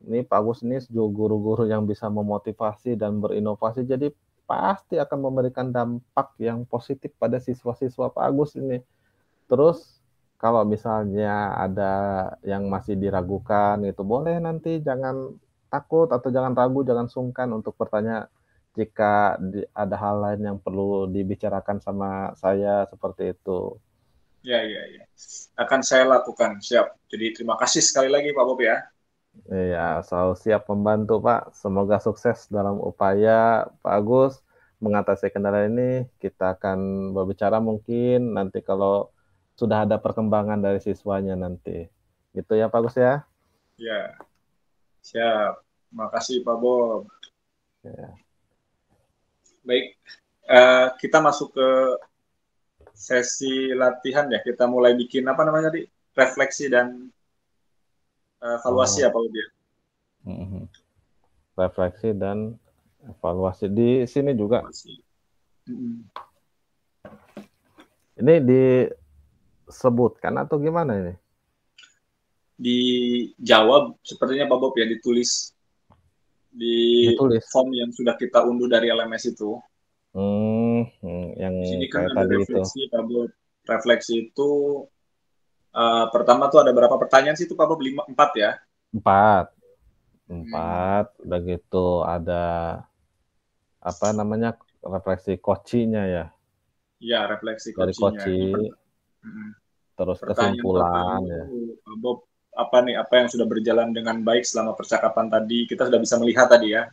Speaker 1: Ini Pak Agus ini guru-guru yang bisa memotivasi dan berinovasi, jadi pasti akan memberikan dampak yang positif pada siswa-siswa Pak Agus ini. Terus kalau misalnya ada yang masih diragukan gitu, boleh nanti jangan takut atau jangan ragu, jangan sungkan untuk bertanya jika ada hal lain yang perlu dibicarakan sama saya, seperti itu.
Speaker 2: Ya, ya, ya. Akan saya lakukan, siap. Jadi terima kasih sekali lagi Pak Bob ya.
Speaker 1: Iya, selalu siap membantu, Pak. Semoga sukses dalam upaya Pak Agus mengatasi kendala ini. Kita akan berbicara mungkin nanti kalau sudah ada perkembangan dari siswanya nanti. Gitu ya, Pak Agus ya?
Speaker 2: Ya, siap. Terima kasih Pak Bob.
Speaker 1: Ya.
Speaker 2: Baik, kita masuk ke sesi latihan ya. Kita mulai bikin apa namanya tadi? Refleksi dan evaluasi
Speaker 1: Oh,
Speaker 2: ya Pak Bob ya.
Speaker 1: mhm. Refleksi dan evaluasi. Di sini juga,
Speaker 2: Evaluasi. Mm-mm.
Speaker 1: ini disebutkan atau gimana ini?
Speaker 2: Dijawab sepertinya Pak Bob ya, ditulis di
Speaker 1: Ditulis?
Speaker 2: form yang sudah kita unduh dari LMS itu.
Speaker 1: Yang
Speaker 2: Di sini kan
Speaker 1: kayak
Speaker 2: ada
Speaker 1: tadi itu.
Speaker 2: refleksi Pak Bob. Refleksi itu pertama tuh ada berapa pertanyaan sih itu Pak Bob? 4 ya.
Speaker 1: 4,
Speaker 2: Hmm.
Speaker 1: 4, udah gitu ada, apa namanya, refleksi kocinya ya,
Speaker 2: Ya, refleksi
Speaker 1: dari
Speaker 2: coachingnya.
Speaker 1: koci,
Speaker 2: Mm,
Speaker 1: terus
Speaker 2: pertanyaan pertama
Speaker 1: kesimpulan ya.
Speaker 2: tuh, Pak Bob, apa nih, apa yang sudah berjalan dengan baik selama percakapan tadi? Kita sudah bisa melihat tadi ya.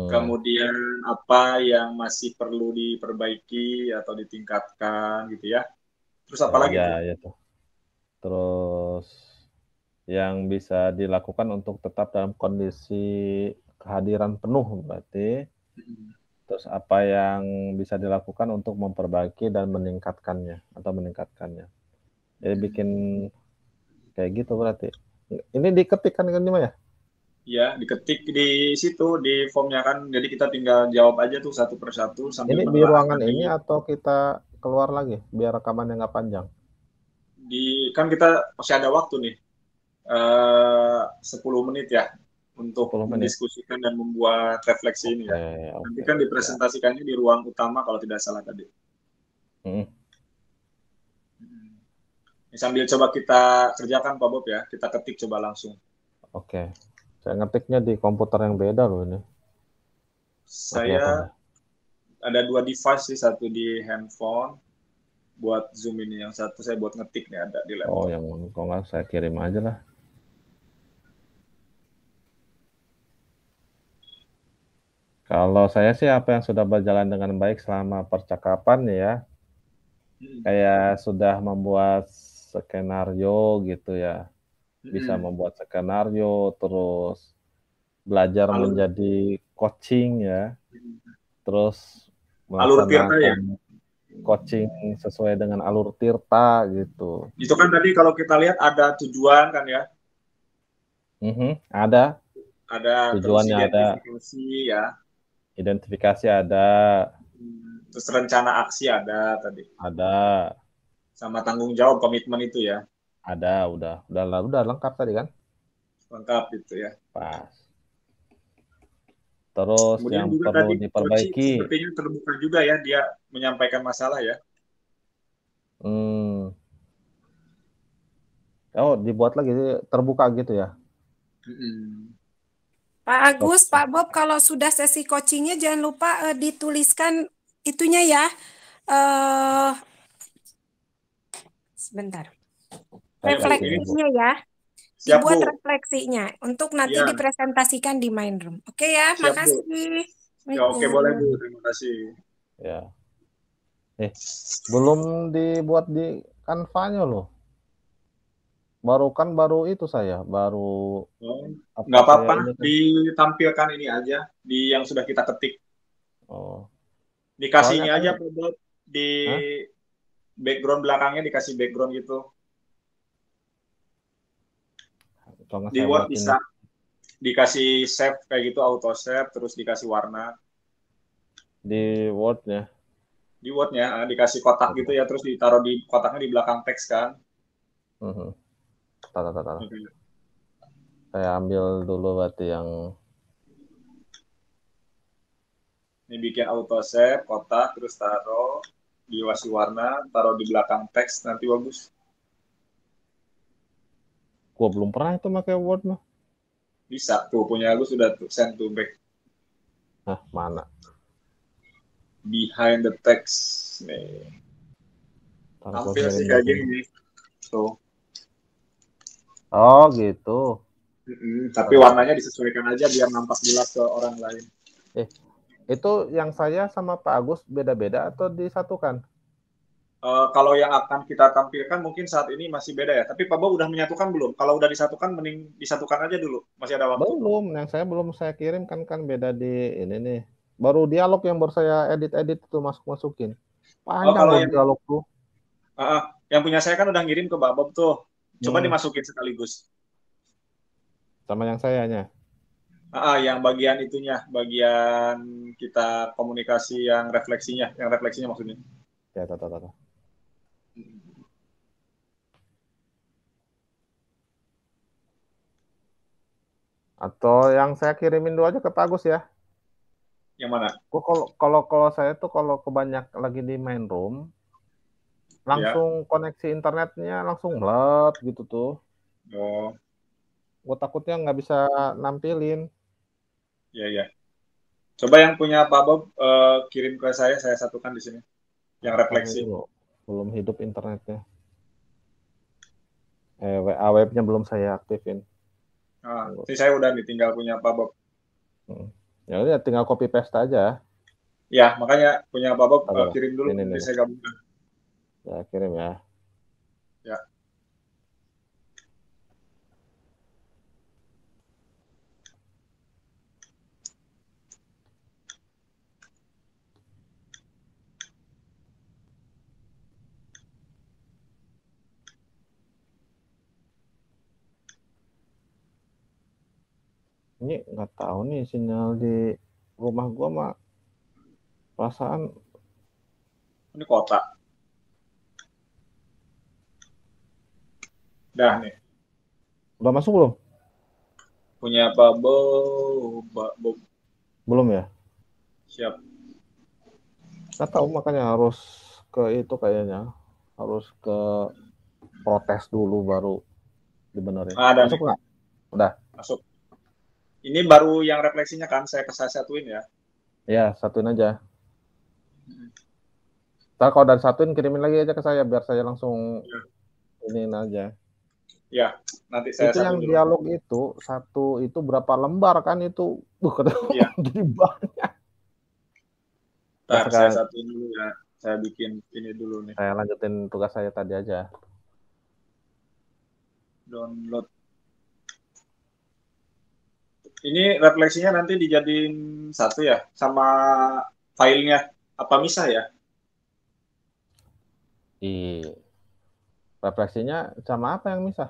Speaker 2: kemudian apa yang masih perlu diperbaiki atau ditingkatkan gitu ya. Terus apa lagi
Speaker 1: Ya,
Speaker 2: tuh?
Speaker 1: ya tuh. Terus yang bisa dilakukan untuk tetap dalam kondisi kehadiran penuh berarti. Terus apa yang bisa dilakukan untuk memperbaiki dan meningkatkannya atau meningkatkannya. Jadi bikin kayak gitu berarti. Ini diketik kan ini mah ya?
Speaker 2: Ya, diketik di situ di formnya kan. Jadi kita tinggal jawab aja tuh satu persatu sambil
Speaker 1: Ini di
Speaker 2: menelaah
Speaker 1: ruangan
Speaker 2: tadi.
Speaker 1: ini atau kita keluar lagi biar rekamannya nggak panjang?
Speaker 2: Kan kita masih ada waktu nih, 10 menit ya untuk
Speaker 1: 10 menit.
Speaker 2: mendiskusikan dan membuat refleksi ini
Speaker 1: Oke,
Speaker 2: ya. Nanti
Speaker 1: oke,
Speaker 2: kan
Speaker 1: siap.
Speaker 2: dipresentasikannya di ruang utama kalau tidak salah tadi.
Speaker 1: Mm,
Speaker 2: Sambil coba kita kerjakan Pak Bob ya, kita ketik coba langsung.
Speaker 1: oke. Saya ngetiknya di komputer yang beda loh ini. Nggak kelihatan
Speaker 2: Saya
Speaker 1: ya?
Speaker 2: ada 2 device sih, satu di handphone buat Zoom ini, yang satu saya buat ngetik nih ada di
Speaker 1: Oh,
Speaker 2: laptop.
Speaker 1: yang kalau nggak saya kirim aja lah. Kalau saya sih apa yang sudah berjalan dengan baik selama percakapan ya, kayak sudah membuat skenario gitu ya. Bisa membuat skenario, terus belajar
Speaker 2: Alur
Speaker 1: menjadi coaching ya, terus
Speaker 2: alur Tirta ya.
Speaker 1: melaksanakan coaching sesuai dengan alur tirta gitu.
Speaker 2: Itu kan tadi kalau kita lihat ada tujuan kan ya,
Speaker 1: Ada,
Speaker 2: ada terus
Speaker 1: tujuannya ada,
Speaker 2: identifikasi ya.
Speaker 1: identifikasi ada,
Speaker 2: Terus rencana aksi ada tadi.
Speaker 1: ada,
Speaker 2: Sama tanggung jawab komitmen itu ya.
Speaker 1: ada, udah lengkap tadi kan?
Speaker 2: Lengkap gitu ya.
Speaker 1: Pas. Terus
Speaker 2: Kemudian
Speaker 1: yang
Speaker 2: juga
Speaker 1: perlu
Speaker 2: tadi coach
Speaker 1: diperbaiki,
Speaker 2: sepertinya terbuka juga ya, dia menyampaikan masalah ya.
Speaker 1: hmm, oh dibuat lagi terbuka gitu ya?
Speaker 3: Pak Agus,
Speaker 1: Oke.
Speaker 3: Pak Bob, kalau sudah sesi coachingnya jangan lupa dituliskan itunya ya. eh Sebentar.
Speaker 1: Saya kasih nih Bu.
Speaker 3: Refleksinya ya.
Speaker 2: Siap
Speaker 3: Dibuat
Speaker 2: Bu.
Speaker 3: refleksinya untuk nanti
Speaker 2: Iya,
Speaker 3: dipresentasikan di main room. Oke ya,
Speaker 2: siap Bu.
Speaker 3: makasih.
Speaker 2: Ya oke boleh Bu,
Speaker 3: Assalamualaikum.
Speaker 2: terima kasih.
Speaker 1: Ya. Belum dibuat di Canva-nya loh. Baru itu saya, baru
Speaker 2: Oh,
Speaker 1: apa
Speaker 2: nggak
Speaker 1: saya
Speaker 2: apa-apa,
Speaker 1: ini kan.
Speaker 2: ditampilkan ini aja di yang sudah kita ketik.
Speaker 1: Oh,
Speaker 2: Dikasih
Speaker 1: soalnya
Speaker 2: ini
Speaker 1: kan,
Speaker 2: aja Bu, di
Speaker 1: hah?
Speaker 2: background belakangnya dikasih background gitu.
Speaker 1: Kalau nggak
Speaker 2: Di
Speaker 1: saya
Speaker 2: Word
Speaker 1: buat ini
Speaker 2: bisa dikasih save kayak gitu, auto save, terus dikasih warna.
Speaker 1: di Word-nya.
Speaker 2: Di Word-nya dikasih kotak gitu
Speaker 1: Oke.
Speaker 2: ya, terus ditaruh di kotaknya di belakang teks kan.
Speaker 1: Mhm. Tar.
Speaker 2: Oke.
Speaker 1: Saya ambil dulu berarti yang
Speaker 2: Ini bikin auto save, kotak, terus taruh, dikasih warna, taruh di belakang teks, nanti bagus.
Speaker 1: gua belum pernah itu pakai Word mah.
Speaker 2: Bisa, tuh punya aku sudah tuh, send to back.
Speaker 1: Nah, mana?
Speaker 2: Behind the text. Nih.
Speaker 1: Ntar gua
Speaker 2: Tampil sih
Speaker 1: kirim
Speaker 2: kayak
Speaker 1: lagi.
Speaker 2: gini nih. Tuh.
Speaker 1: Oh, gitu.
Speaker 2: Tapi
Speaker 1: Tar.
Speaker 2: warnanya disesuaikan aja biar nampak jelas ke orang lain.
Speaker 1: Itu yang saya sama Pak Agus beda-beda atau disatukan?
Speaker 2: Kalau yang akan kita tampilkan mungkin saat ini masih beda ya. Tapi Pak Bo udah menyatukan belum? Kalau udah disatukan, mending disatukan aja dulu. Masih ada waktu.
Speaker 1: Belum, yang saya belum saya kirim kan beda di ini nih. Baru dialog yang baru saya edit itu masukin. Panjang
Speaker 2: Kalau
Speaker 1: loh
Speaker 2: yang
Speaker 1: dialog tuh.
Speaker 2: yang punya saya kan udah ngirim ke Mbak Bob tuh. Coba
Speaker 1: Hmm,
Speaker 2: dimasukin sekaligus.
Speaker 1: sama yang sayanya.
Speaker 2: Yang bagian itunya, bagian kita komunikasi yang refleksinya maksudnya.
Speaker 1: Ya, tata. Atau yang saya kirimin dulu aja ke Pak Agus ya.
Speaker 2: Yang mana?
Speaker 1: Gua kalau saya tuh kalau kebanyak lagi di main room,
Speaker 2: Ya.
Speaker 1: langsung koneksi internetnya langsung melet gitu tuh.
Speaker 2: Oh,
Speaker 1: Gue takutnya nggak bisa nampilin.
Speaker 2: ya. Coba yang punya Pak Bob kirim ke saya satukan di sini. Yang
Speaker 1: Ntar
Speaker 2: refleksi.
Speaker 1: dulu, belum hidup internetnya. WA webnya belum saya aktifin.
Speaker 2: Ini saya udah nih tinggal punya Pak Bob.
Speaker 1: Hmm. Ya udah tinggal copy paste aja.
Speaker 2: Ya, makanya punya Pak Bob
Speaker 1: Sabar.
Speaker 2: kirim dulu,
Speaker 1: Ini
Speaker 2: nanti
Speaker 1: nih.
Speaker 2: saya gabungkan.
Speaker 1: Ya, kirim ya.
Speaker 2: Ya.
Speaker 1: Ini nggak tahu nih sinyal di rumah gua mah perasaan
Speaker 2: Ini kota. Dah nih,
Speaker 1: udah masuk belum?
Speaker 2: punya Pak Bob. Pak Bob.
Speaker 1: Belum ya?
Speaker 2: Siap.
Speaker 1: Nggak tahu makanya harus ke itu kayaknya. Harus ke protes dulu baru dibenerin.
Speaker 2: Ada
Speaker 1: Masuk
Speaker 2: nih,
Speaker 1: nggak? Udah.
Speaker 2: masuk. Ini baru yang refleksinya kan, saya satuin ya.
Speaker 1: Ya, satuin aja. Ntar kalau udah satuin kirimin lagi aja ke saya biar saya langsung
Speaker 2: Ya,
Speaker 1: iniin aja.
Speaker 2: ya, nanti saya
Speaker 1: Itu yang
Speaker 2: satuin dulu.
Speaker 1: dialog itu satu itu berapa lembar kan itu?
Speaker 2: Iya.
Speaker 1: Jadi banyak. Nah,
Speaker 2: Ntar saya
Speaker 1: sekarang
Speaker 2: satuin dulu ya. Saya bikin ini dulu nih.
Speaker 1: saya lanjutin tugas saya tadi aja.
Speaker 2: Download. Ini refleksinya nanti dijadiin satu ya, sama filenya. Apa misah ya?
Speaker 1: Di refleksinya sama apa yang misah?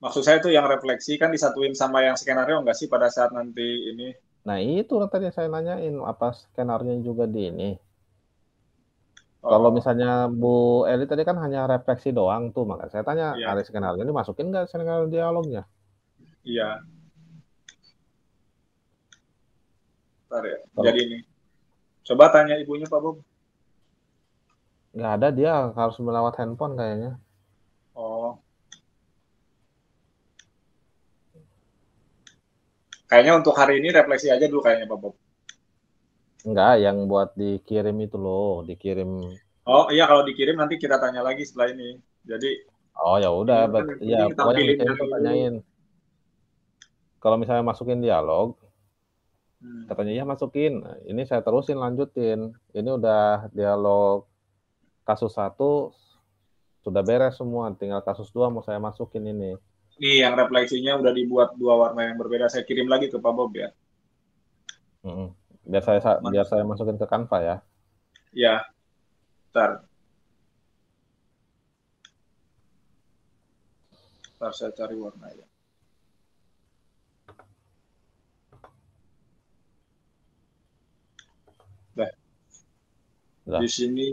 Speaker 2: Maksud saya tuh yang refleksi kan disatuin sama yang skenario nggak sih pada saat nanti ini?
Speaker 1: Nah itu tadi saya nanyain apa skenario juga di ini. Kalau
Speaker 2: Oh,
Speaker 1: misalnya Bu Eli tadi kan hanya refleksi doang tuh, maka saya tanya
Speaker 2: iya,
Speaker 1: ada skenario ini masukin nggak skenario dialognya?
Speaker 2: iya. Ntar ya.
Speaker 1: Kalau
Speaker 2: Jadi ini. Coba tanya ibunya Pak Bob.
Speaker 1: nggak ada dia harus melewat handphone kayaknya.
Speaker 2: Oh, kayaknya untuk hari ini refleksi aja dulu kayaknya Pak Bob.
Speaker 1: Enggak, yang buat dikirim itu loh, dikirim.
Speaker 2: Oh iya, kalau dikirim nanti kita tanya lagi setelah ini. Jadi
Speaker 1: Oh ya udah,
Speaker 2: ini kan yang
Speaker 1: ya
Speaker 2: penting
Speaker 1: pokoknya yang
Speaker 2: tampilin
Speaker 1: dikirim
Speaker 2: yang
Speaker 1: tuh
Speaker 2: ini dulu.
Speaker 1: tanyain. Kalau misalnya masukin dialog,
Speaker 2: Hmm.
Speaker 1: katanya ya masukin. Nah, ini saya terusin lanjutin. Ini udah dialog kasus satu sudah beres semua, tinggal kasus dua mau saya masukin ini.
Speaker 2: Nih yang refleksinya udah dibuat dua warna yang berbeda. Saya kirim lagi ke Pak Bob ya.
Speaker 1: Mm-mm.
Speaker 2: Mana?
Speaker 1: Biar saya masukin ke Canva ya.
Speaker 2: Ya, ntar. Ntar saya cari warna ya. Nah, di
Speaker 1: Udah,
Speaker 2: sini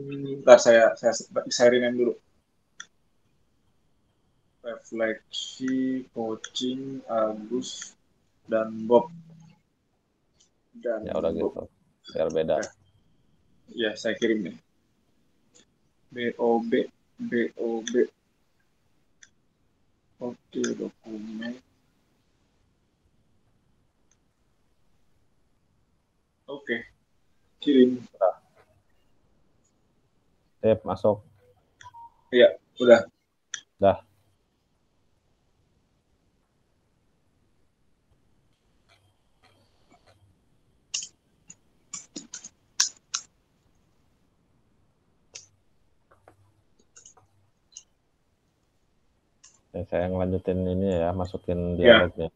Speaker 2: ntar saya rename dulu. Refleksi, coaching, Agus, dan Bob. Dan
Speaker 1: ya udah
Speaker 2: Bob.
Speaker 1: gitu. Biar beda.
Speaker 2: Ya, ya saya kirim nih. BOB, BOB. Oke, dokumen. Oke, kirim.
Speaker 1: Sip, masuk.
Speaker 2: Ya, udah.
Speaker 1: Dah. Ya, saya ngelanjutin ini ya, masukin
Speaker 2: Ya,
Speaker 1: dialognya.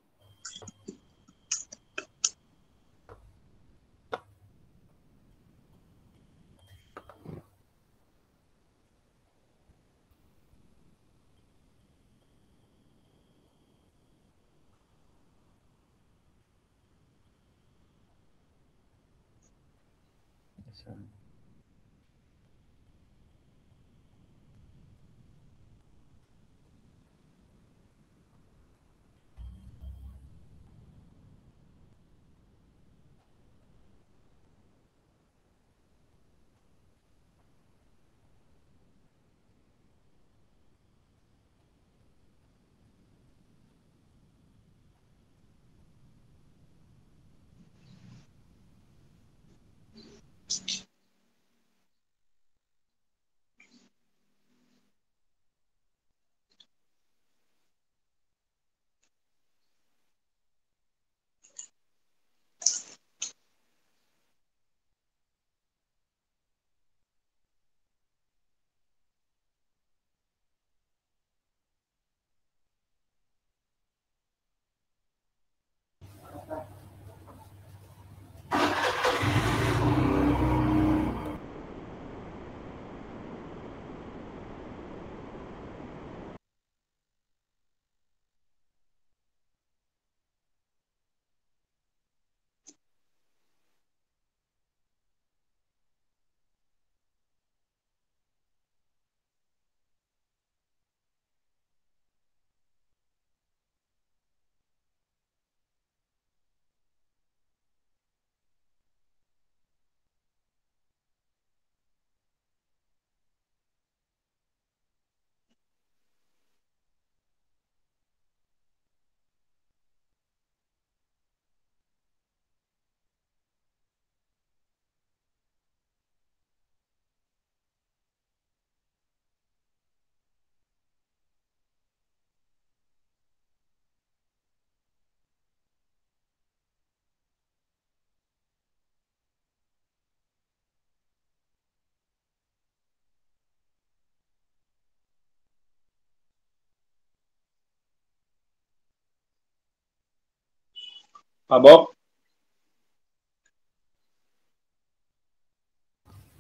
Speaker 2: Pak Bob,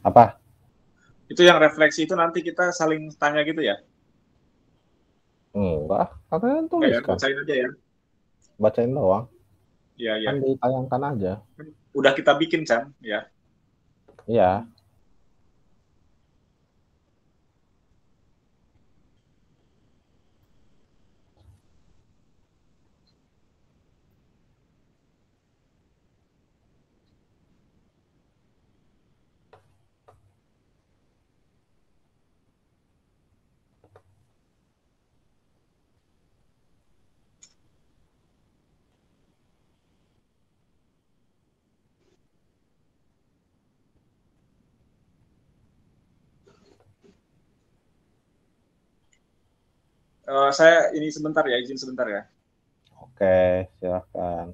Speaker 1: Apa?
Speaker 2: itu yang refleksi itu nanti kita saling tanya gitu ya?
Speaker 1: Enggak, katanya
Speaker 2: Enggak ya,
Speaker 1: tuliskan.
Speaker 2: bacain aja ya.
Speaker 1: Bacain doang.
Speaker 2: Iya,
Speaker 1: Kan
Speaker 2: iya.
Speaker 1: ditayangkan aja.
Speaker 2: Udah kita bikin, Chan, ya.
Speaker 1: Iya.
Speaker 2: Saya ini sebentar ya, izin sebentar ya.
Speaker 1: Oke, silakan.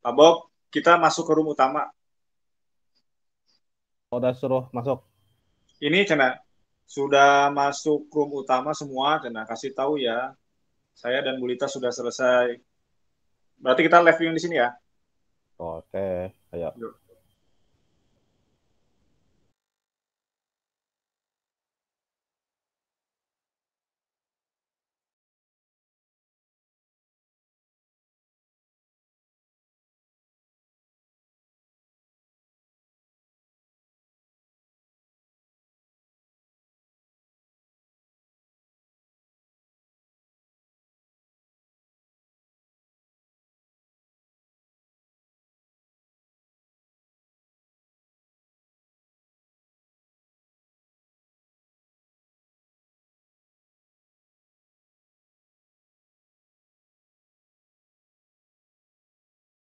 Speaker 2: Pak Bob, kita masuk ke room utama.
Speaker 1: Udah suruh masuk.
Speaker 2: Ini Cena, sudah masuk room utama semua, Cena. Kasih tahu ya, saya dan Bulita sudah selesai. Berarti kita live viewing di sini ya.
Speaker 1: Oke, ayo.
Speaker 2: Yuk.